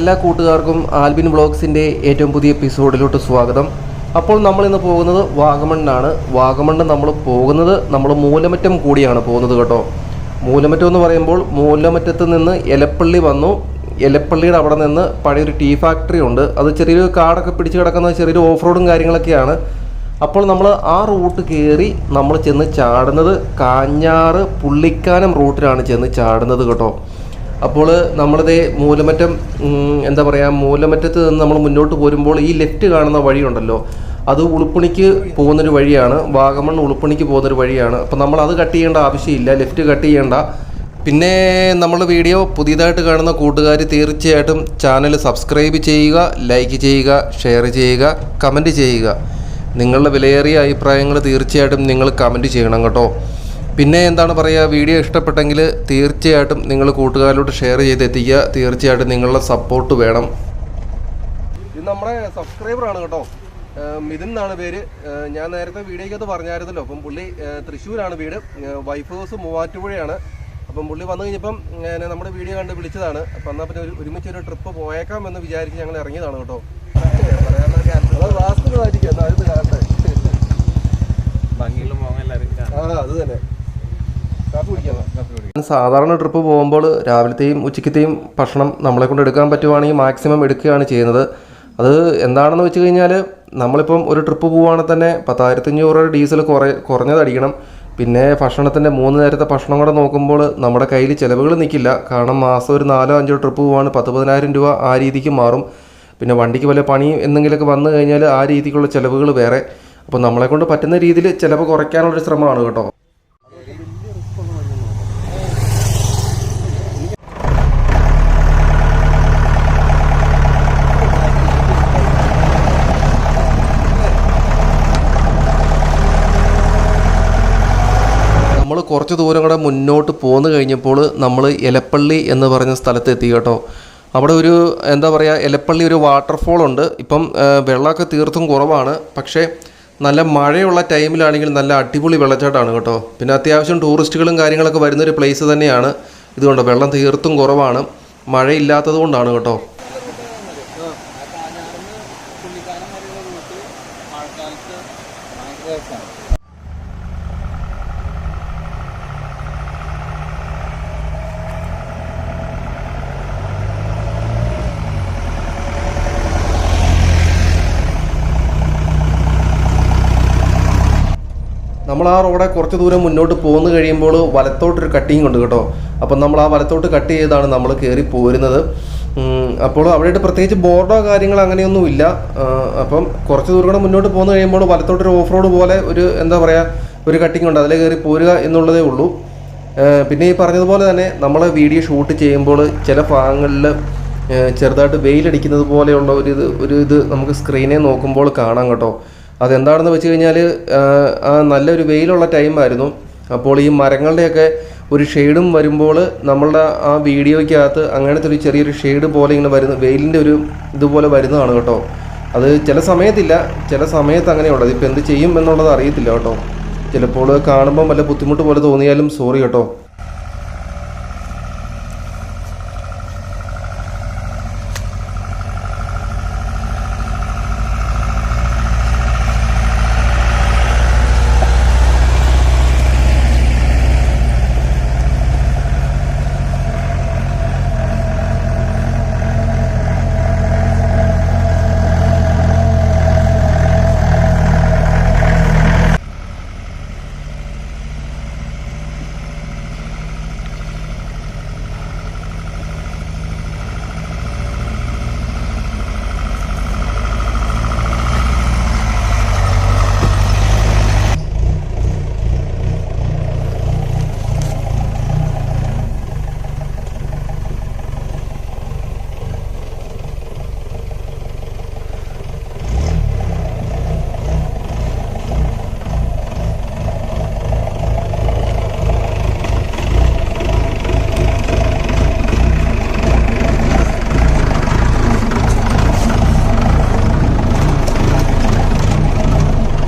എല്ലാ കൂട്ടുകാർക്കും ആൽബിൻ വ്ലോഗ്സിൻ്റെ ഏറ്റവും പുതിയ എപ്പിസോഡിലോട്ട് സ്വാഗതം. അപ്പോൾ നമ്മളിന്ന് പോകുന്നത് വാഗമണ്ണാണ്. വാഗമണ്ണ് നമ്മൾ മൂലമറ്റം കൂടിയാണ് പോകുന്നത് കേട്ടോ. മൂലമറ്റം എന്ന് പറയുമ്പോൾ മൂലമറ്റത്ത് നിന്ന് എലപ്പള്ളി വന്നു. എലപ്പള്ളിയുടെ അവിടെ നിന്ന് പഴയൊരു ടീ ഫാക്ടറി ഉണ്ട്. അത് ചെറിയൊരു കാടൊക്കെ പിടിച്ച് കിടക്കുന്ന ചെറിയൊരു ഓഫ് റോഡും കാര്യങ്ങളൊക്കെയാണ്. അപ്പോൾ നമ്മൾ ആ റൂട്ട് കയറി നമ്മൾ ചെന്ന് ചാടുന്നത് കാഞ്ഞാറ് പുള്ളിക്കാനം റൂട്ടിലാണ് ചെന്ന് ചാടുന്നത് കേട്ടോ. അപ്പോൾ നമ്മളിതേ മൂലമറ്റം മൂലമറ്റത്ത് നിന്ന് നമ്മൾ മുന്നോട്ട് പോരുമ്പോൾ ഈ ലെഫ്റ്റ് കാണുന്ന വഴിയുണ്ടല്ലോ, അത് ഉളുപ്പണിക്ക് പോകുന്നൊരു വഴിയാണ്. വാഗമൺ ഉളുപ്പണിക്ക് പോകുന്നൊരു വഴിയാണ്. അപ്പോൾ നമ്മൾ അത് കട്ട് ചെയ്യേണ്ട ആവശ്യമില്ല, ലെഫ്റ്റ് കട്ട് ചെയ്യേണ്ട. പിന്നെ നമ്മുടെ വീഡിയോ പുതിയതായിട്ട് കാണുന്ന കൂട്ടുകാർ തീർച്ചയായിട്ടും ചാനൽ സബ്സ്ക്രൈബ് ചെയ്യുക, ലൈക്ക് ചെയ്യുക, ഷെയർ ചെയ്യുക, കമൻറ്റ് ചെയ്യുക. നിങ്ങളുടെ വിലയേറിയ അഭിപ്രായങ്ങൾ തീർച്ചയായിട്ടും നിങ്ങൾ കമൻറ്റ് ചെയ്യണം കേട്ടോ. പിന്നെ എന്താണ് പറയുക, വീഡിയോ ഇഷ്ടപ്പെട്ടെങ്കിൽ തീർച്ചയായിട്ടും നിങ്ങൾ കൂട്ടുകാരിലോട്ട് ഷെയർ ചെയ്തെത്തിക്കുക. തീർച്ചയായിട്ടും നിങ്ങളുടെ സപ്പോർട്ട് വേണം. ഇത് നമ്മുടെ സബ്സ്ക്രൈബറാണ് കേട്ടോ, മിഥുൻ എന്നാണ് പേര്. ഞാൻ നേരത്തെ വീഡിയോയ്ക്കകത്ത് പറഞ്ഞായിരുന്നല്ലോ. അപ്പം പുള്ളി തൃശ്ശൂരാണ് വീട്, വൈഫ് ഹൗസ് മൂവാറ്റുപുഴയാണ്. അപ്പം പുള്ളി വന്നു കഴിഞ്ഞപ്പം നമ്മുടെ വീഡിയോ കണ്ട് വിളിച്ചതാണ്. അപ്പം എന്നാൽ പിന്നെ ഒരുമിച്ചൊരു ട്രിപ്പ് പോയേക്കാം എന്ന് വിചാരിച്ച് ഞങ്ങൾ ഇറങ്ങിയതാണ് കേട്ടോ. അത് തന്നെ സാധാരണ ട്രിപ്പ് പോകുമ്പോൾ രാവിലത്തെയും ഉച്ചക്കത്തെയും ഭക്ഷണം നമ്മളെ കൊണ്ട് എടുക്കാൻ പറ്റുവാണെങ്കിൽ മാക്സിമം എടുക്കുകയാണ് ചെയ്യുന്നത്. അത് എന്താണെന്ന് വെച്ച് കഴിഞ്ഞാൽ, നമ്മളിപ്പം ഒരു ട്രിപ്പ് പോവുകയാണെങ്കിൽ തന്നെ 10,500 ഡീസൽ കുറഞ്ഞത് അടിക്കണം. പിന്നെ ഭക്ഷണത്തിൻ്റെ 3 നേരത്തെ ഭക്ഷണം കൂടെ നോക്കുമ്പോൾ നമ്മുടെ കയ്യിൽ ചിലവുകൾ നിൽക്കില്ല. കാരണം മാസം ഒരു 4-5 ട്രിപ്പ് പോവാണ് 10,000 രൂപ ആ രീതിക്ക് മാറും. പിന്നെ വണ്ടിക്ക് വല്ല പണി എന്തെങ്കിലുമൊക്കെ വന്നു കഴിഞ്ഞാൽ ആ രീതിക്കുള്ള ചിലവുകൾ വേറെ. അപ്പോൾ നമ്മളെ കൊണ്ട് പറ്റുന്ന രീതിയിൽ ചിലവ് കുറയ്ക്കാനുള്ളൊരു ശ്രമമാണ് കേട്ടോ. നമ്മൾ കുറച്ച് ദൂരം കൂടെ മുന്നോട്ട് പോന്നു കഴിഞ്ഞപ്പോൾ നമ്മൾ എലപ്പള്ളി എന്ന് പറഞ്ഞ സ്ഥലത്ത് എത്തി കേട്ടോ. അവിടെ ഒരു എലപ്പള്ളി ഒരു വാട്ടർഫോൾ ഉണ്ട്. ഇപ്പം വെള്ളമൊക്കെ തീർത്തും കുറവാണ്. പക്ഷേ നല്ല മഴയുള്ള ടൈമിലാണെങ്കിൽ നല്ല അടിപൊളി വെള്ളച്ചാട്ടമാണ് കേട്ടോ. പിന്നെ അത്യാവശ്യം ടൂറിസ്റ്റുകളും കാര്യങ്ങളൊക്കെ വരുന്നൊരു പ്ലേസ് തന്നെയാണ്. ഇതുകൊണ്ട് വെള്ളം തീർത്തും കുറവാണ്, മഴയില്ലാത്തത് കൊണ്ടാണ് കേട്ടോ. നമ്മൾ ആ റോഡെ കുറച്ച് ദൂരം മുന്നോട്ട് പോന്നു കഴിയുമ്പോൾ വലത്തോട്ടൊരു കട്ടിങ് ഉണ്ട് കേട്ടോ. അപ്പം നമ്മൾ ആ വലത്തോട്ട് കട്ട് ചെയ്താണ് നമ്മൾ കയറി പോരുന്നത്. അപ്പോൾ അവിടെയായിട്ട് പ്രത്യേകിച്ച് ബോർഡോ കാര്യങ്ങളോ അങ്ങനെയൊന്നുമില്ല. അപ്പം കുറച്ച് ദൂരം കൂടെ മുന്നോട്ട് പോന്നു കഴിയുമ്പോൾ വലത്തോട്ടൊരു ഓഫ് റോഡ് പോലെ ഒരു കട്ടിങ് ഉണ്ട്. അതിൽ കയറി പോരുക എന്നുള്ളതേ ഉള്ളൂ. പിന്നെ ഈ പറഞ്ഞതുപോലെ തന്നെ നമ്മൾ വീഡിയോ ഷൂട്ട് ചെയ്യുമ്പോൾ ചില ഭാഗങ്ങളിൽ ചെറുതായിട്ട് വെയിലടിക്കുന്നത് പോലെയുള്ള ഒരു ഇത് നമുക്ക് സ്ക്രീനെ നോക്കുമ്പോൾ കാണാം കേട്ടോ. അതെന്താണെന്ന് വെച്ച് കഴിഞ്ഞാൽ, നല്ലൊരു വെയിലുള്ള ടൈമായിരുന്നു. അപ്പോൾ ഈ മരങ്ങളുടെയൊക്കെ ഒരു ഷെയ്ഡും വരുമ്പോൾ നമ്മളുടെ ആ വീഡിയോയ്ക്കകത്ത് അങ്ങനത്തെ ഒരു ചെറിയൊരു ഷെയ്ഡ് പോലെ ഇങ്ങനെ വരുന്ന വെയിലിൻ്റെ ഒരു ഇതുപോലെ വരുന്നതാണ് കേട്ടോ. അത് ചില സമയത്തില്ല, ചില സമയത്ത് അങ്ങനെയുള്ളത്. ഇപ്പോൾ എന്ത് ചെയ്യും എന്നുള്ളത് അറിയത്തില്ല കേട്ടോ. ചിലപ്പോൾ കാണുമ്പം വല്ല ബുദ്ധിമുട്ട് പോലെ തോന്നിയാലും സോറി കേട്ടോ.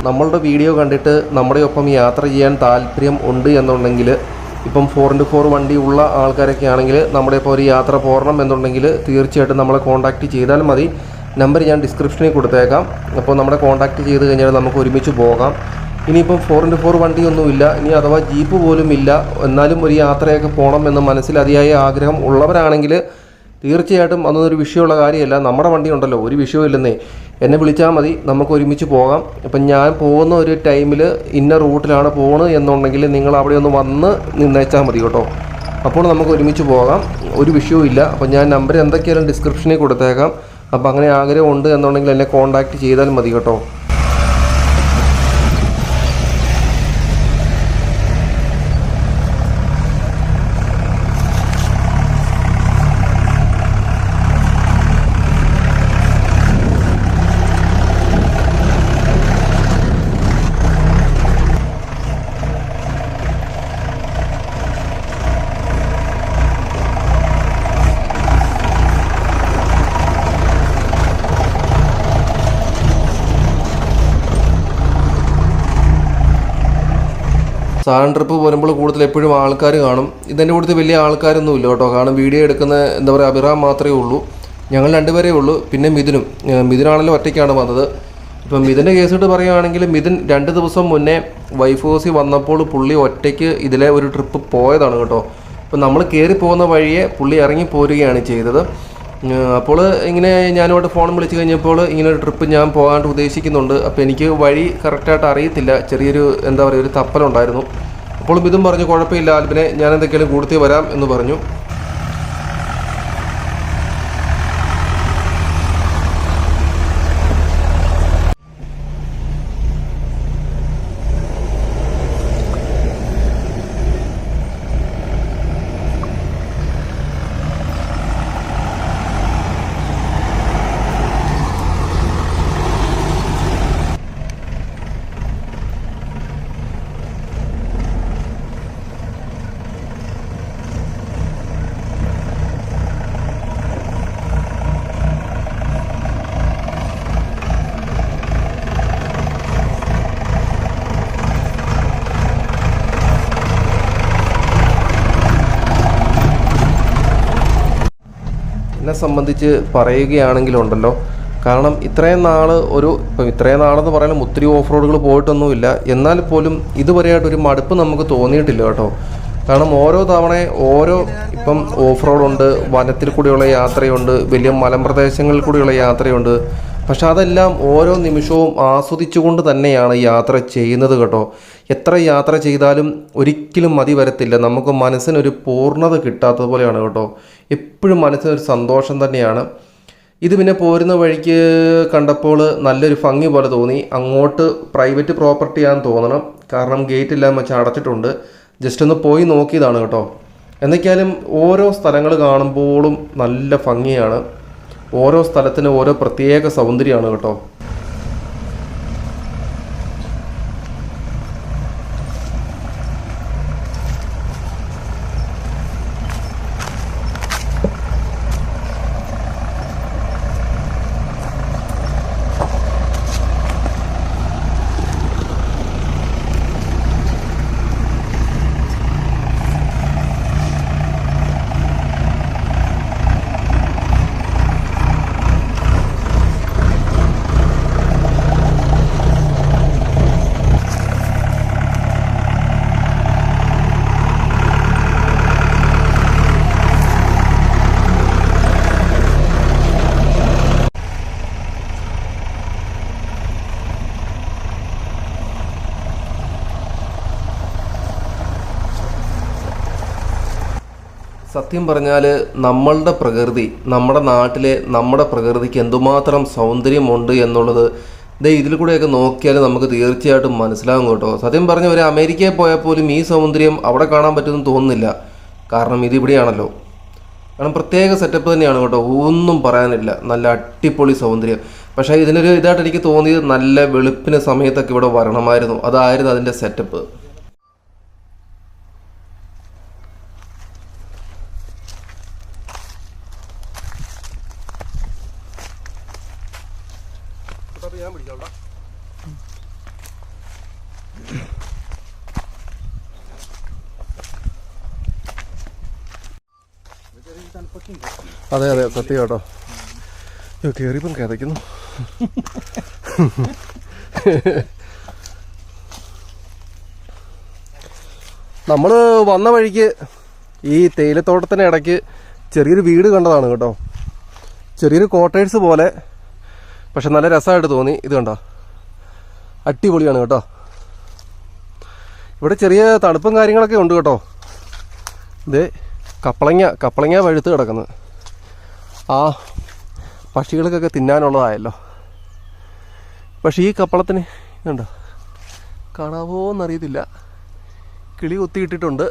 നമ്മളുടെ വീഡിയോ കണ്ടിട്ട് നമ്മുടെ ഒപ്പം യാത്ര ചെയ്യാൻ താല്പര്യം ഉണ്ട് എന്നുണ്ടെങ്കിൽ ഇപ്പം 4x4 വണ്ടി ഉള്ള ആൾക്കാരൊക്കെ ആണെങ്കിൽ നമ്മുടെ ഇപ്പോൾ ഒരു യാത്ര പോകണം എന്നുണ്ടെങ്കിൽ തീർച്ചയായിട്ടും നമ്മളെ കോൺടാക്റ്റ് ചെയ്താൽ മതി. നമ്പർ ഞാൻ ഡിസ്ക്രിപ്ഷനിൽ കൊടുത്തേക്കാം. അപ്പോൾ നമ്മളെ കോൺടാക്റ്റ് ചെയ്ത് കഴിഞ്ഞാൽ നമുക്ക് ഒരുമിച്ച് പോകാം. ഇനിയിപ്പം 4x4 വണ്ടിയൊന്നുമില്ല, ഇനി അഥവാ ജീപ്പ് പോലും ഇല്ല, എന്നാലും ഒരു യാത്രയൊക്കെ പോകണം എന്ന് മനസ്സിൽ അതിയായ ആഗ്രഹം ഉള്ളവരാണെങ്കിൽ തീർച്ചയായിട്ടും അതൊന്നും ഒരു വിഷയമുള്ള കാര്യമല്ല. നമ്മുടെ വണ്ടി ഉണ്ടല്ലോ, ഒരു വിഷയമില്ലെന്നേ. എന്നെ വിളിച്ചാൽ മതി, നമുക്ക് ഒരുമിച്ച് പോകാം. ഇപ്പം ഞാൻ പോകുന്ന ഒരു ടൈമിൽ ഇന്ന റൂട്ടിലാണ് പോകുന്നത് എന്നുണ്ടെങ്കിൽ നിങ്ങൾ അവിടെ ഒന്ന് വന്ന് നിന്നേച്ചാൽ മതി കേട്ടോ. അപ്പോൾ നമുക്ക് ഒരുമിച്ച് പോകാം, ഒരു വിഷയവും ഇല്ല. അപ്പം ഞാൻ നമ്പർ എന്തൊക്കെയാലും ഡിസ്ക്രിപ്ഷനിൽ കൊടുത്തേക്കാം. അപ്പോൾ അങ്ങനെ ആഗ്രഹമുണ്ട് എന്നുണ്ടെങ്കിൽ എന്നെ കോൺടാക്റ്റ് ചെയ്താൽ മതി കേട്ടോ. സാധനം ട്രിപ്പ് വരുമ്പോൾ കൂടുതൽ എപ്പോഴും ആൾക്കാർ കാണും. ഇതിൻ്റെ കൂടുതൽ വലിയ ആൾക്കാരൊന്നും ഇല്ല കേട്ടോ. കാരണം വീഡിയോ എടുക്കുന്ന എന്താ പറയുക, അഭിറാം മാത്രമേ ഉള്ളൂ. ഞങ്ങൾ രണ്ടുപേരേ ഉള്ളൂ. പിന്നെ മിഥുനാണല്ലോ ഒറ്റയ്ക്കാണ് വന്നത്. ഇപ്പം മിഥുൻ്റെ കേസിട്ട് പറയുകയാണെങ്കിൽ മിഥുൻ 2 ദിവസം മുന്നേ വൈഫ് ഹൗസിൽ വന്നപ്പോൾ പുള്ളി ഒറ്റയ്ക്ക് ഇതിലെ ഒരു ട്രിപ്പ് പോയതാണ് കേട്ടോ. അപ്പോൾ നമ്മൾ കയറി പോകുന്ന വഴിയെ പുള്ളി ഇറങ്ങി പോരുകയാണ് ചെയ്തത്. അപ്പോൾ ഇങ്ങനെ ഞാനോട് ഫോൺ വിളിച്ച് കഴിഞ്ഞപ്പോൾ ഇങ്ങനെ ഒരു ട്രിപ്പ് ഞാൻ പോകാണ്ട് ഉദ്ദേശിക്കുന്നുണ്ട്. അപ്പോൾ എനിക്ക് വഴി കറക്റ്റായിട്ട് അറിയത്തില്ല, ചെറിയൊരു എന്താ പറയുക ഒരു തപ്പലുണ്ടായിരുന്നു. അപ്പോൾ ഇതും പറഞ്ഞു കുഴപ്പമില്ല ആൽബിനെ, ഞാൻ എന്തൊക്കെയാലും കൂടുതൽ വരാം എന്ന് പറഞ്ഞു. എന്നെ സംബന്ധിച്ച് പറയുകയാണെങ്കിലുണ്ടല്ലോ, കാരണം ഇത്രയും നാളെന്ന് പറയാനും ഒത്തിരി ഓഫ് റോഡുകൾ പോയിട്ടൊന്നുമില്ല. എന്നാൽ പോലും ഇതുവരെയായിട്ടൊരു മടുപ്പ് നമുക്ക് തോന്നിയിട്ടില്ല കേട്ടോ. കാരണം ഓരോ തവണയും ഇപ്പം ഓഫ് റോഡുണ്ട്, വനത്തിൽ കൂടിയുള്ള യാത്രയുണ്ട്, വലിയ മലമ്പ്രദേശങ്ങളിൽ കൂടിയുള്ള യാത്രയുണ്ട്. പക്ഷെ അതെല്ലാം ഓരോ നിമിഷവും ആസ്വദിച്ചുകൊണ്ട് തന്നെയാണ് യാത്ര ചെയ്യുന്നത് കേട്ടോ. എത്ര യാത്ര ചെയ്താലും ഒരിക്കലും മതി വരത്തില്ല. നമുക്ക് മനസ്സിനൊരു പൂർണ്ണത കിട്ടാത്തതുപോലെയാണ് കേട്ടോ. എപ്പോഴും മനസ്സിനൊരു സന്തോഷം തന്നെയാണ്. ഇത് പിന്നെ പോരുന്ന വഴിക്ക് കണ്ടപ്പോൾ നല്ലൊരു ഭംഗി പോലെ തോന്നി. അങ്ങോട്ട് പ്രൈവറ്റ് പ്രോപ്പർട്ടിയാണെന്ന് തോന്നണം, കാരണം ഗേറ്റെല്ലാം വെച്ച് അടച്ചിട്ടുണ്ട്. ജസ്റ്റ് ഒന്ന് പോയി നോക്കിയതാണ് കേട്ടോ. എന്തൊക്കെയാലും ഓരോ സ്ഥലങ്ങൾ കാണുമ്പോഴും നല്ല ഭംഗിയാണ്. ഓരോ സ്ഥലത്തിനും ഓരോ പ്രത്യേക സൗന്ദര്യമാണ് കേട്ടോ. സത്യം പറഞ്ഞാൽ നമ്മളുടെ പ്രകൃതി, നമ്മുടെ നാട്ടിലെ നമ്മുടെ പ്രകൃതിക്ക് എന്തുമാത്രം സൗന്ദര്യമുണ്ട് എന്നുള്ളത് ഇതിൽ കൂടെയൊക്കെ നോക്കിയാൽ നമുക്ക് തീർച്ചയായിട്ടും മനസ്സിലാകും കേട്ടോ. സത്യം പറഞ്ഞ ഒരു അമേരിക്കയിൽ പോയാൽ പോലും ഈ സൗന്ദര്യം അവിടെ കാണാൻ പറ്റുമെന്ന് തോന്നുന്നില്ല. കാരണം ഇതിവിടെയാണല്ലോ. കാരണം പ്രത്യേക സെറ്റപ്പ് തന്നെയാണ് കേട്ടോ, ഒന്നും പറയാനില്ല. നല്ല അടിപൊളി സൗന്ദര്യം. പക്ഷേ ഇതിനൊരു ഇതായിട്ട് എനിക്ക് തോന്നിയത് നല്ല വെളുപ്പിന് സമയത്തൊക്കെ ഇവിടെ വരണമായിരുന്നു. അതായിരുന്നു അതിൻ്റെ സെറ്റപ്പ്. ഞാൻ പിടിച്ചോളാം. അതെ അതെ സത്യം കേട്ടോ. കയറിയപ്പം കിതയ്ക്കുന്നു. നമ്മൾ വന്ന വഴിക്ക് ഈ തേയിലത്തോട്ടത്തിന് ഇടയ്ക്ക് ചെറിയൊരു വീട് കണ്ടതാണ് കേട്ടോ. ചെറിയൊരു കോട്ടേഴ്സ് പോലെ, പക്ഷെ നല്ല രസമായിട്ട് തോന്നി. ഇത് കണ്ടോ, അടിപൊളിയാണ് കേട്ടോ. ഇവിടെ ചെറിയ തണുപ്പും കാര്യങ്ങളൊക്കെ ഉണ്ട് കേട്ടോ. ഇത് കപ്പളങ്ങ പഴുത്ത് കിടക്കുന്നത്. ആ പക്ഷികൾക്കൊക്കെ തിന്നാനുള്ളതായല്ലോ. പക്ഷേ ഈ കപ്പളത്തിന് ഇതുണ്ടോ, കാണാവോ എന്നറിയത്തില്ല, കിളി കുത്തിയിട്ടിട്ടുണ്ട്.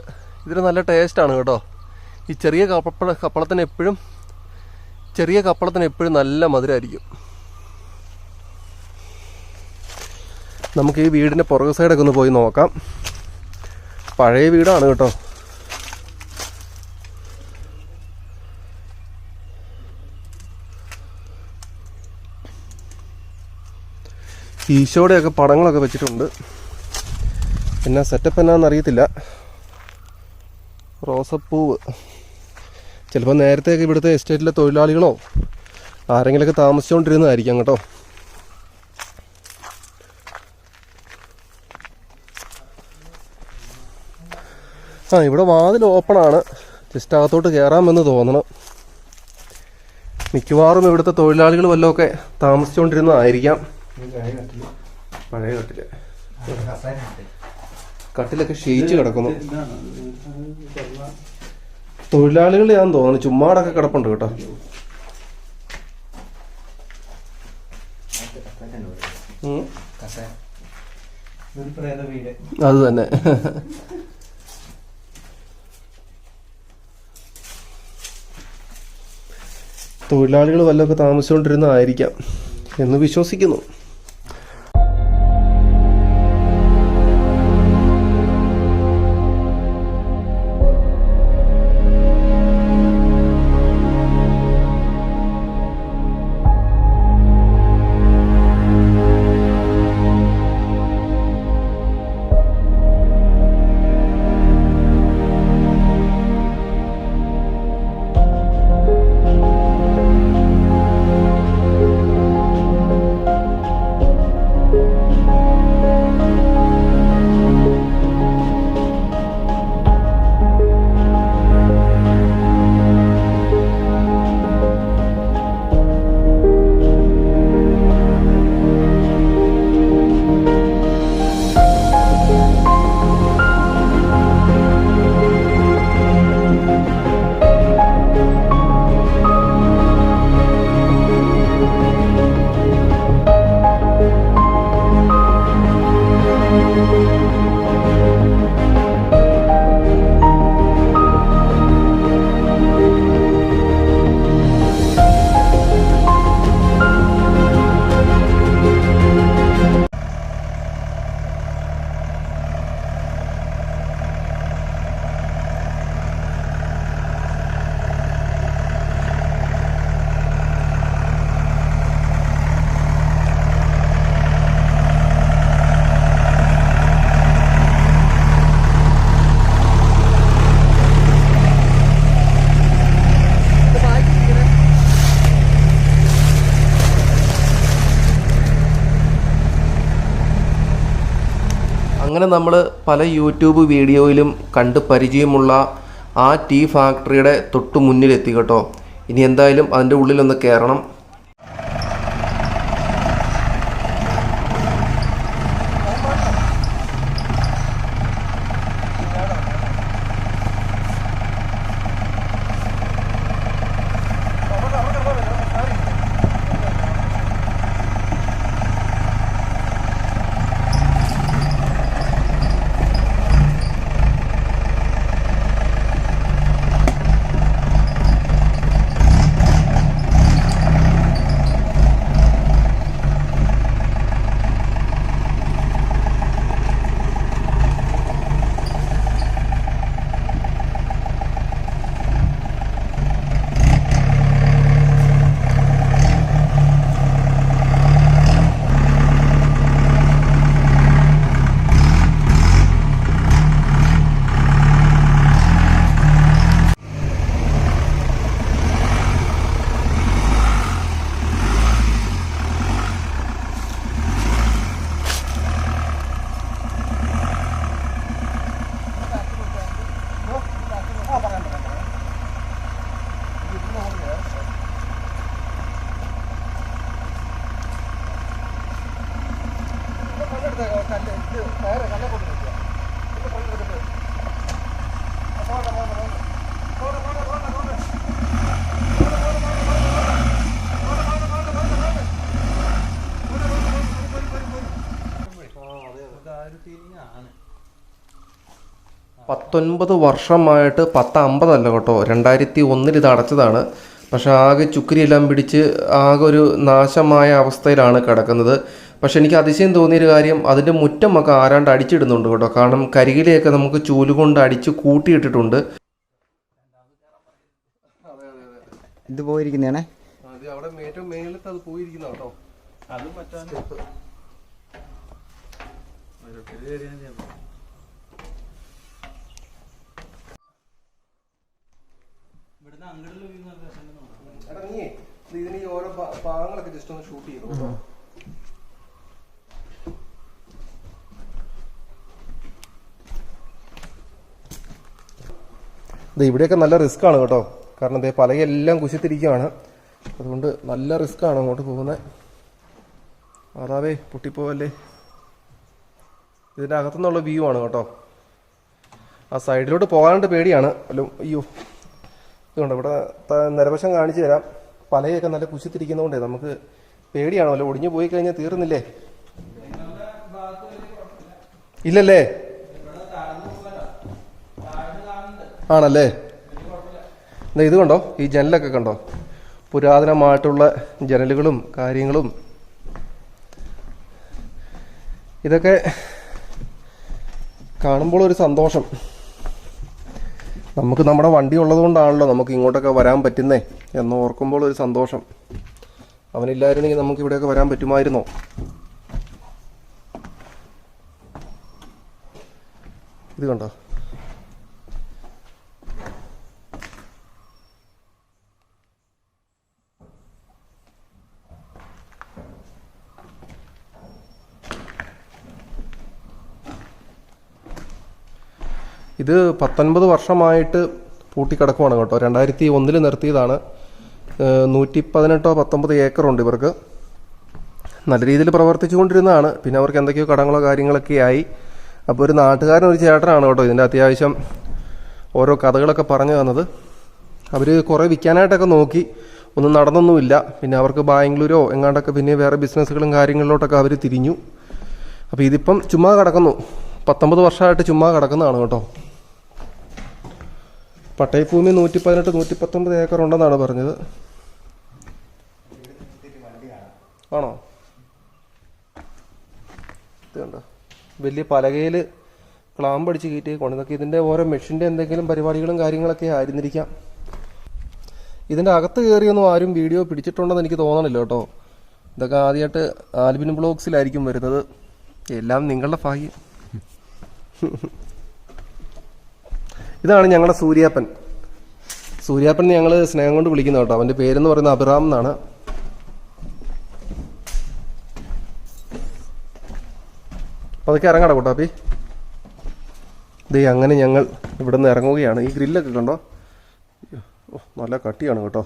ഇതിന് നല്ല ടേസ്റ്റാണ് കേട്ടോ. ഈ ചെറിയ കപ്പളത്തിന് എപ്പോഴും നല്ല മധുരമായിരിക്കും. നമുക്ക് ഈ വീടിൻ്റെ പുറകു സൈഡൊക്കെ ഒന്ന് പോയി നോക്കാം. പഴയ വീടാണ് കേട്ടോ. ഈശോയുടെയൊക്കെ പടങ്ങളൊക്കെ വെച്ചിട്ടുണ്ട്. എന്നാ സെറ്റപ്പ് എന്നാന്നറിയത്തില്ല. റോസപ്പൂവ് ചിലപ്പോൾ നേരത്തെയൊക്കെ ഇവിടുത്തെ എസ്റ്റേറ്റിലെ തൊഴിലാളികളോ ആരെങ്കിലുമൊക്കെ താമസിച്ചുകൊണ്ടിരുന്നതായിരിക്കാം കേട്ടോ. ഇവിടെ വാതിൽ ഓപ്പണാണ്. ജസ്റ്റ് അകത്തോട്ട് കയറാമെന്ന് തോന്നണം. മിക്കവാറും ഇവിടുത്തെ തൊഴിലാളികൾ വല്ലതൊക്കെ താമസിച്ചുകൊണ്ടിരുന്നതായിരിക്കാം. പഴയ കട്ടിലൊക്കെ ക്ഷയിച്ച് കിടക്കുന്നു. തൊഴിലാളികൾ ഞാൻ തോന്നുന്നു. ചുമ്മാടൊക്കെ കിടപ്പുണ്ട് കേട്ടോ. അത് തന്നെ. തൊഴിലാളികൾ വല്ലതൊക്കെ താമസിച്ചുകൊണ്ടിരുന്നതായിരിക്കാം എന്ന് വിശ്വസിക്കുന്നു. അങ്ങനെ നമ്മൾ പല യൂട്യൂബ് വീഡിയോയിലും കണ്ട് പരിചയമുള്ള ആ ടീ ഫാക്ടറിയുടെ തൊട്ട് മുന്നിലെത്തി കേട്ടോ. ഇനി എന്തായാലും അതിൻ്റെ ഉള്ളിലൊന്ന് കയറണം. $19 വർഷമായിട്ട് 10.50 അല്ല കേട്ടോ, 2001 ഇത് അടച്ചതാണ്. പക്ഷെ ആകെ ചുക്കരിയെല്ലാം പിടിച്ച് ആകെ ഒരു നാശമായ അവസ്ഥയിലാണ് കിടക്കുന്നത്. പക്ഷെ എനിക്ക് അതിശയം തോന്നിയൊരു കാര്യം, അതിൻ്റെ മുറ്റമൊക്കെ ആരാണ്ട് അടിച്ചിടുന്നുണ്ട് കേട്ടോ. കാരണം കരികിലയൊക്കെ നമുക്ക് ചൂലുകൊണ്ട് അടിച്ച് കൂട്ടിയിട്ടിട്ടുണ്ട്. ഇത് പോയിരിക്കുന്നതാണേ, അവിടെ ഏറ്റവും മേലത്ത് അത് പോയിരിക്കുന്ന കേട്ടോ. അത് ഇതിന് ഈ ഓരോ ഭാഗങ്ങളൊക്കെ ജസ്റ്റ് ഒന്ന് ഷൂട്ട് ചെയ്തു. ഇവിടെയൊക്കെ നല്ല റിസ്ക് ആണ് കേട്ടോ. കാരണം ഇതേ പലകയെല്ലാം കുശിത്തിരിക്കുകയാണ്. അതുകൊണ്ട് നല്ല റിസ്ക് ആണ് അങ്ങോട്ട് പോകുന്നത്. അതാവേ പൊട്ടിപ്പോവല്ലേ. ഇതിൻ്റെ അകത്തുനിന്നുള്ള വ്യൂ ആണ് കേട്ടോ. ആ സൈഡിലോട്ട് പോകാനായിട്ട് പേടിയാണ്. അയ്യോ, ഇതുകൊണ്ട് ഇവിടെ നിരവശം കാണിച്ചു തരാം. പലയൊക്കെ നല്ല കുശിത്തിരിക്കുന്നതുകൊണ്ടേ നമുക്ക് പേടിയാണോ, അല്ല ഒടിഞ്ഞു പോയി കഴിഞ്ഞാൽ തീർന്നില്ലേ. ഇല്ലല്ലേ, ആണല്ലേ. ഇത് കണ്ടോ, ഈ ജനലൊക്കെ കണ്ടോ, പുരാതനമായിട്ടുള്ള ജനലുകളും കാര്യങ്ങളും. ഇതൊക്കെ കാണുമ്പോൾ ഒരു സന്തോഷം. നമുക്ക് നമ്മുടെ വണ്ടി ഉള്ളതുകൊണ്ടാണല്ലോ നമുക്ക് ഇങ്ങോട്ടൊക്കെ വരാൻ പറ്റുന്നേ എന്ന് ഓർക്കുമ്പോൾ ഒരു സന്തോഷം. അവനില്ലായിരുന്നെങ്കിൽ നമുക്ക് ഇവിടെയൊക്കെ വരാൻ പറ്റുമായിരുന്നോ? ഇത് കണ്ടോ, ഇത് 19 വർഷമായിട്ട് പൂട്ടിക്കിടക്കുവാണ് കേട്ടോ. 2001 നിർത്തിയതാണ്. 118-19 ഏക്കറുണ്ട് ഇവർക്ക്. നല്ല രീതിയിൽ പ്രവർത്തിച്ചു കൊണ്ടിരുന്നതാണ്. പിന്നെ അവർക്ക് എന്തൊക്കെയോ കടങ്ങളോ കാര്യങ്ങളൊക്കെ ആയി. അപ്പോൾ ഒരു നാട്ടുകാരനൊരു ചേട്ടനാണ് കേട്ടോ ഇതിൻ്റെ അത്യാവശ്യം ഓരോ കഥകളൊക്കെ പറഞ്ഞു തന്നത്. അവർ കുറേ വിൽക്കാനായിട്ടൊക്കെ നോക്കി, ഒന്നും നടന്നൊന്നുമില്ല. പിന്നെ അവർക്ക് ബാംഗ്ലൂരോ എങ്ങാണ്ടൊക്കെ പിന്നെ വേറെ ബിസിനസ്സുകളും കാര്യങ്ങളിലോട്ടൊക്കെ അവർ തിരിഞ്ഞു. അപ്പോൾ ഇതിപ്പം ചുമ്മാ കിടക്കുന്നു. 19 വർഷമായിട്ട് ചുമ്മാ കിടക്കുന്നതാണ് കേട്ടോ. പട്ടയഭൂമി 118-119 ഏക്കർ ഉണ്ടെന്നാണ് പറഞ്ഞത്. ആണോ? ഇത് കണ്ടോ, വലിയ പലകയിൽ ക്ലാമ്പടിച്ച് കയറ്റി കൊണ്ടുവന്നൊക്കെ. ഇതിൻ്റെ ഓരോ മെഷീൻ്റെ എന്തെങ്കിലും പരിപാടികളും കാര്യങ്ങളൊക്കെ ആയിരുന്നിരിക്കാം. ഇതിൻ്റെ അകത്ത് കയറിയൊന്നും ആരും വീഡിയോ പിടിച്ചിട്ടുണ്ടെന്ന് എനിക്ക് തോന്നണില്ല കേട്ടോ. ഇതൊക്കെ ആദ്യമായിട്ട് ആൽബിൻ വ്ലോഗ്സിലായിരിക്കും വരുന്നത്. എല്ലാം നിങ്ങളുടെ ഭാഗ്യം. ഇതാണ് ഞങ്ങളുടെ സൂര്യാപ്പൻ. സൂര്യാപ്പൻ ഞങ്ങൾ സ്നേഹം കൊണ്ട് വിളിക്കുന്ന കേട്ടോ. അവൻ്റെ പേരെന്ന് പറയുന്നത് അഭിറാം എന്നാണ്. അപ്പോൾ അതൊക്കെ ഇറങ്ങാട കൂട്ടാപ്പി. ഇതേ അങ്ങനെ ഞങ്ങൾ ഇവിടെ നിന്ന് ഇറങ്ങുകയാണ്. ഈ ഗ്രില്ലൊക്കെ കണ്ടോ, നല്ല കട്ടിയാണ് കേട്ടോ.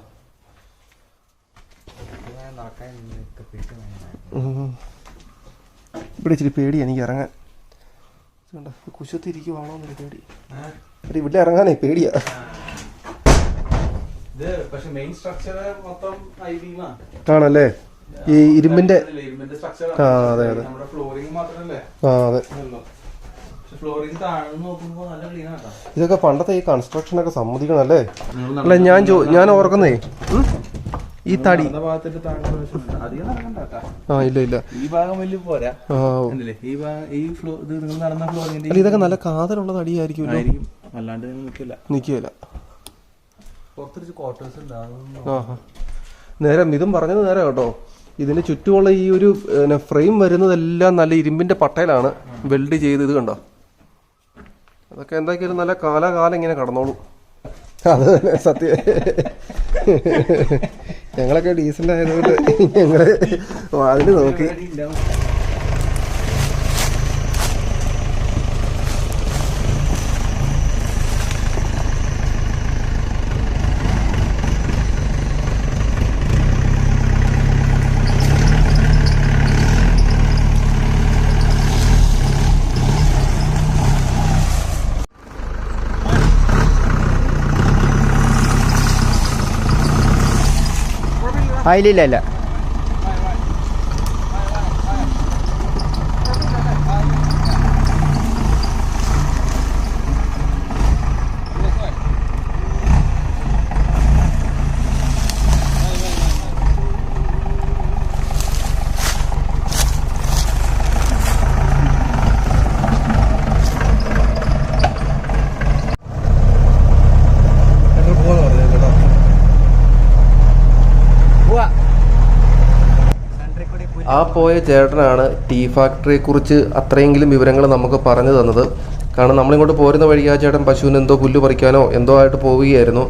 ഇവിടെ ഇച്ചിരി പേടി എനിക്ക് ഇറങ്ങാൻ. കുശത്തിരിക്കുവാണോ എന്നൊരു പേടി. ഇവിടെ ഇറങ്ങാനേ പേടിയാ. ആണല്ലേ, ഈ ഇരുമ്പിന്റെ. ആ അതെ അതെ, ആ അതെ. ഇതൊക്കെ പണ്ടത്തെ ഈ കൺസ്ട്രക്ഷൻ ഒക്കെ സമ്മതിക്കണം അല്ലേ. അല്ല ഞാൻ ഓർക്കുന്നേ, ഈ തടി ഇല്ല ഇല്ല, ഈ ഭാഗം വലിയ പോരാ. ഇതൊക്കെ നല്ല കാതലുള്ള തടിയായിരിക്കും. അല്ലാണ്ട് നിക്കില്ല. നേരം ഇതും പറഞ്ഞത് നേരം കേട്ടോ. ഇതിന് ചുറ്റുമുള്ള ഈ ഒരു ഫ്രെയിം വരുന്നതെല്ലാം നല്ല ഇരുമ്പിന്റെ പട്ടയിലാണ് വെൽഡ് ചെയ്ത്. ഇത് കണ്ടോ, അതൊക്കെ എന്താക്കിയാലും നല്ല കാലാകാലം ഇങ്ങനെ കടന്നോളും. അത് തന്നെ സത്യം. ഞങ്ങളൊക്കെ ഡീസൻ്റ് ആയതുകൊണ്ട് ഞങ്ങള് അതിന് നോക്കി. ആ ഇല്ല ഇല്ല. ആ പോയ ചേട്ടനാണ് ടീ ഫാക്ടറിയെക്കുറിച്ച് അത്രയെങ്കിലും വിവരങ്ങൾ നമുക്ക് പറഞ്ഞു തന്നത്. കാരണം നമ്മളിങ്ങോട്ട് പോരുന്ന വഴി ആ ചേട്ടൻ പശുവിന് എന്തോ പുല്ല് പറിക്കാനോ എന്തോ ആയിട്ട് പോവുകയായിരുന്നു.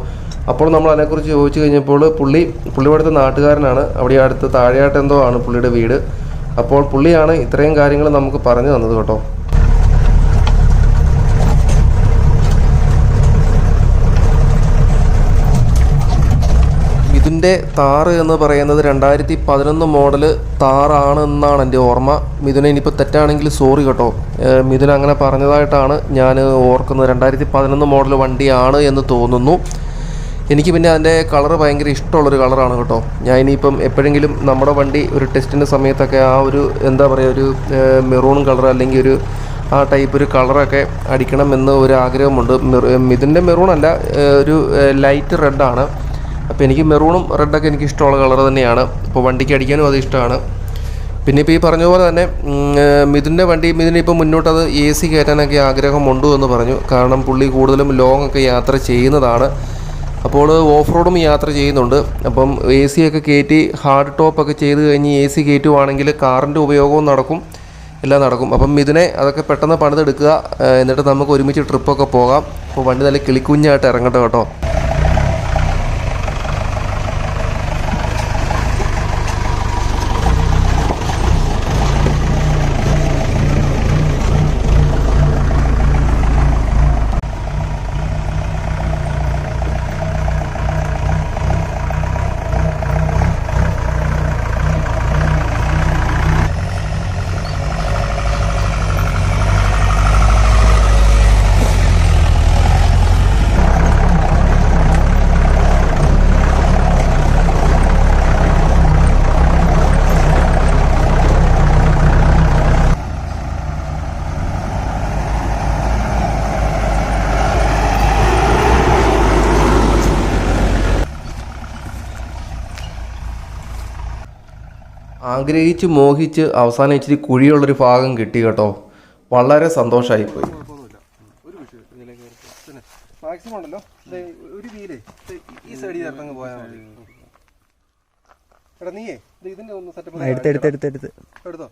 അപ്പോൾ നമ്മൾ അതിനെക്കുറിച്ച് ചോദിച്ചു കഴിഞ്ഞപ്പോൾ പുള്ളിയുടെ നാട്ടുകാരനാണ്. അവിടെ അടുത്ത് താഴെയായിട്ട് എന്തോ ആണ് പുള്ളിയുടെ വീട്. അപ്പോൾ പുള്ളിയാണ് ഇത്രയും കാര്യങ്ങൾ നമുക്ക് പറഞ്ഞു തന്നത് കേട്ടോ. ഇതിൻ്റെ താറ് എന്ന് പറയുന്നത് 2011 മോഡൽ താറാണെന്നാണ് എൻ്റെ ഓർമ്മ. മിഥുന ഇനിയിപ്പോൾ തെറ്റാണെങ്കിൽ സോറി കേട്ടോ. മിഥുന അങ്ങനെ പറഞ്ഞതായിട്ടാണ് ഞാൻ ഓർക്കുന്നത്. 2011 മോഡൽ വണ്ടിയാണ് എന്ന് തോന്നുന്നു. എനിക്ക് പിന്നെ അതിൻ്റെ കളറ് ഭയങ്കര ഇഷ്ടമുള്ളൊരു കളറാണ് കേട്ടോ. ഞാൻ ഇനിയിപ്പം എപ്പോഴെങ്കിലും നമ്മുടെ വണ്ടി ഒരു ടെസ്റ്റിൻ്റെ സമയത്തൊക്കെ ആ ഒരു എന്താ പറയുക ഒരു മെറൂൺ കളർ അല്ലെങ്കിൽ ഒരു ആ ടൈപ്പ് ഒരു കളറൊക്കെ അടിക്കണമെന്ന് ഒരു ആഗ്രഹമുണ്ട്. ഇതിൻ്റെ മെറൂൺ അല്ല, ഒരു ലൈറ്റ് റെഡാണ്. അപ്പോൾ എനിക്ക് മെറൂണും റെഡൊക്കെ എനിക്ക് ഇഷ്ടമുള്ള കളർ തന്നെയാണ്. അപ്പോൾ വണ്ടിക്ക് അടിക്കാനും അത് ഇഷ്ടമാണ്. പിന്നെ ഇപ്പോൾ ഈ പറഞ്ഞ പോലെ തന്നെ മിഥുനെ ഇപ്പോൾ മുന്നോട്ടത് AC കയറ്റാനൊക്കെ ആഗ്രഹമുണ്ട് എന്ന് പറഞ്ഞു. കാരണം പുള്ളി കൂടുതലും ലോങ് ഒക്കെ യാത്ര ചെയ്യുന്നതാണ്. അപ്പോൾ ഓഫ് റോഡും യാത്ര ചെയ്യുന്നുണ്ട്. അപ്പം AC ഒക്കെ കയറ്റി ഹാർഡ് ടോപ്പൊക്കെ ചെയ്ത് കഴിഞ്ഞ് AC കയറ്റുവാണെങ്കിൽ കാറിൻ്റെ ഉപയോഗവും നടക്കും, എല്ലാം നടക്കും. അപ്പം മിഥുനെ അതൊക്കെ പെട്ടെന്ന് പണിതെടുക്കുക. എന്നിട്ട് നമുക്ക് ഒരുമിച്ച് ട്രിപ്പൊക്കെ പോകാം. അപ്പോൾ വണ്ടി നല്ല കിളിക്കുഞ്ഞായിട്ട് ഇറങ്ങട്ടെ കേട്ടോ. ആഗ്രഹിച്ച് മോഹിച്ച് അവസാനം ഇച്ചിരി കുഴിയുള്ളൊരു ഭാഗം കിട്ടി കേട്ടോ. വളരെ സന്തോഷമായിപ്പോയി. മാക്സിമം ഉണ്ടല്ലോ ഒരു വീലേ ഈ സൈഡിൽ ഇറങ്ങി പോയാൽ മതി. എടാ നീയേ ഇതിന്റെ ഒന്ന് സെറ്റപ്പ് എടുത്തോ.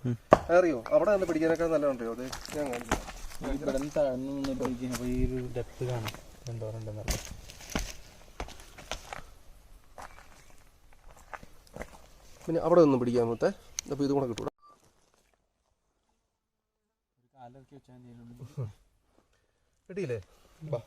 അറിയോ അവിടെ നിന്ന് പിടിക്കാനൊക്കെ നല്ലതുണ്ടോ? അതെ ഞാൻ കാണിച്ചു. പിന്നെ അവിടെ നിന്ന് പിടിക്കാൻ മൊത്തേ. അപ്പോൾ ഇത് കൂടെ കിട്ടൂടാ. കിട്ടിയില്ലേ? ബാ.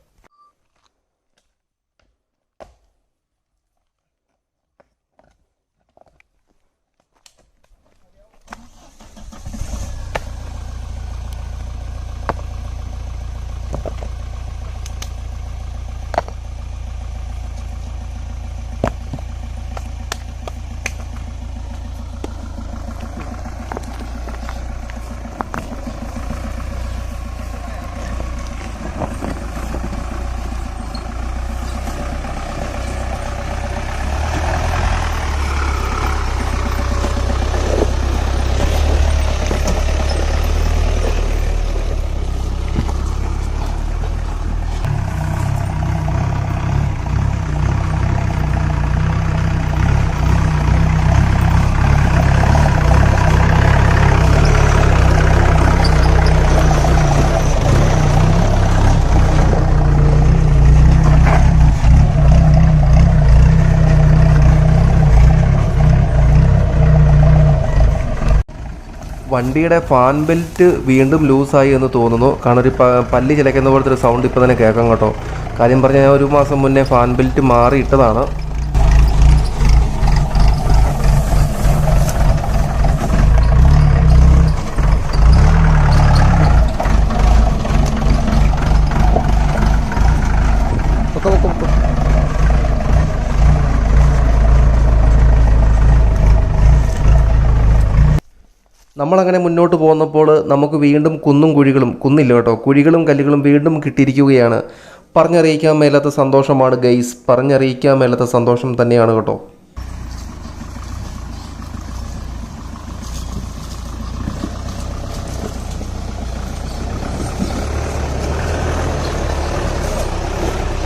വണ്ടിയുടെ ഫാൻ ബെൽറ്റ് വീണ്ടും ലൂസായി എന്ന് തോന്നുന്നു. കാരണം ഒരു പല്ല് ചിലക്കുന്ന പോലത്തെ ഒരു സൗണ്ട് ഇപ്പോൾ തന്നെ കേൾക്കാം കേട്ടോ. കാര്യം പറഞ്ഞാൽ ഞാൻ 1 മാസം മുന്നേ ഫാൻ ബെൽറ്റ് മാറിയിട്ടതാണ്. നമ്മളങ്ങനെ മുന്നോട്ട് പോകുന്നപ്പോൾ നമുക്ക് വീണ്ടും കുന്നും കുഴികളും, കുന്നില്ല കേട്ടോ, കുഴികളും കല്ലുകളും വീണ്ടും കിട്ടിയിരിക്കുകയാണ്. പറഞ്ഞറിയിക്കാൻ മേലാത്ത സന്തോഷമാണ് ഗൈസ്, പറഞ്ഞറിയിക്കാൻ മേലാത്ത സന്തോഷം തന്നെയാണ് കേട്ടോ.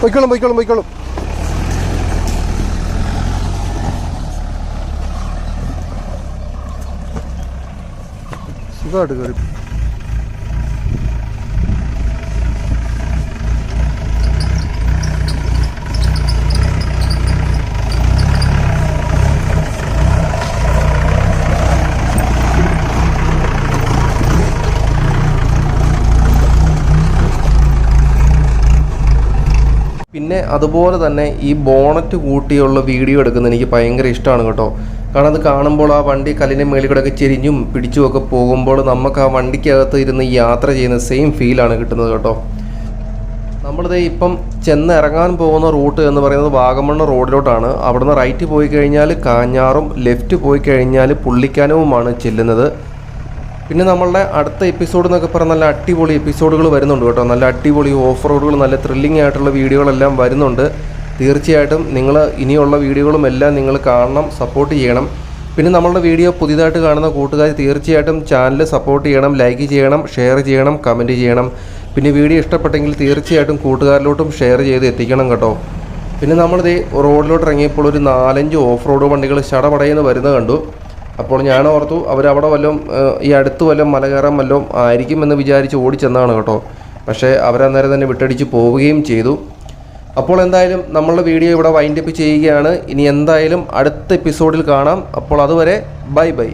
പൊയ്ക്കോളും. സുഖമായിട്ട് കയറി. പിന്നെ അതുപോലെ തന്നെ ഈ ബോണറ്റ് കൂട്ടിയുള്ള വീഡിയോ എടുക്കുന്നത് എനിക്ക് ഭയങ്കര ഇഷ്ടമാണ് കേട്ടോ. കാരണം അത് കാണുമ്പോൾ ആ വണ്ടി കല്ലിൻ്റെ മേളിൽ കൂടെയൊക്കെ ചെരിഞ്ഞും പിടിച്ചുമൊക്കെ പോകുമ്പോൾ നമുക്ക് ആ വണ്ടിക്കകത്ത് ഇരുന്ന് യാത്ര ചെയ്യുന്ന സെയിം ഫീലാണ് കിട്ടുന്നത് കേട്ടോ. നമ്മളിത് ഇപ്പം ചെന്ന് ഇറങ്ങാൻ പോകുന്ന റൂട്ട് എന്ന് പറയുന്നത് വാഗമൺ റോഡിലോട്ടാണ്. അവിടുന്ന് റൈറ്റ് പോയി കഴിഞ്ഞാൽ കാഞ്ഞാറും, ലെഫ്റ്റ് പോയി കഴിഞ്ഞാൽ പുള്ളിക്കാനവുമാണ് ചെല്ലുന്നത്. പിന്നെ നമ്മളുടെ അടുത്ത എപ്പിസോഡ് എന്നൊക്കെ പറഞ്ഞാൽ നല്ല അടിപൊളി എപ്പിസോഡുകൾ വരുന്നുണ്ട് കേട്ടോ. നല്ല അടിപൊളി ഓഫ് റോഡുകൾ, നല്ല ത്രില്ലിംഗ് ആയിട്ടുള്ള വീഡിയോകളെല്ലാം വരുന്നുണ്ട്. തീർച്ചയായിട്ടും നിങ്ങൾ ഇനിയുള്ള വീഡിയോകളും എല്ലാം നിങ്ങൾ കാണണം, സപ്പോർട്ട് ചെയ്യണം. പിന്നെ നമ്മളുടെ വീഡിയോ പുതിയതായിട്ട് കാണുന്ന കൂട്ടുകാർ തീർച്ചയായിട്ടും ചാനൽ സപ്പോർട്ട് ചെയ്യണം, ലൈക്ക് ചെയ്യണം, ഷെയർ ചെയ്യണം, കമൻറ്റ് ചെയ്യണം. പിന്നെ വീഡിയോ ഇഷ്ടപ്പെട്ടെങ്കിൽ തീർച്ചയായിട്ടും കൂട്ടുകാരിലോട്ടും ഷെയർ ചെയ്ത് എത്തിക്കണം കേട്ടോ. പിന്നെ നമ്മളിത് റോഡിലോട്ട് ഇറങ്ങിയപ്പോൾ ഒരു 4-5 ഓഫ് റോഡ് വണ്ടികൾ ചടപടയെന്ന് വരുന്നത് കണ്ടു. അപ്പോൾ ഞാൻ ഓർത്തു അവരവിടെ വല്ലതും ഈ അടുത്ത് വല്ലതും മല കയറാൻ വല്ലതും ആയിരിക്കുമെന്ന് വിചാരിച്ച് ഓടിച്ചെന്നാണ് കേട്ടോ. പക്ഷേ അവരന്നേരം തന്നെ വിട്ടടിച്ച് പോവുകയും ചെയ്തു. അപ്പോൾ എന്തായാലും നമ്മളുടെ വീഡിയോ ഇവിടെ വൈൻഡപ്പ് ചെയ്യുകയാണ്. ഇനി എന്തായാലും അടുത്ത എപ്പിസോഡിൽ കാണാം. അപ്പോൾ അതുവരെ ബൈ.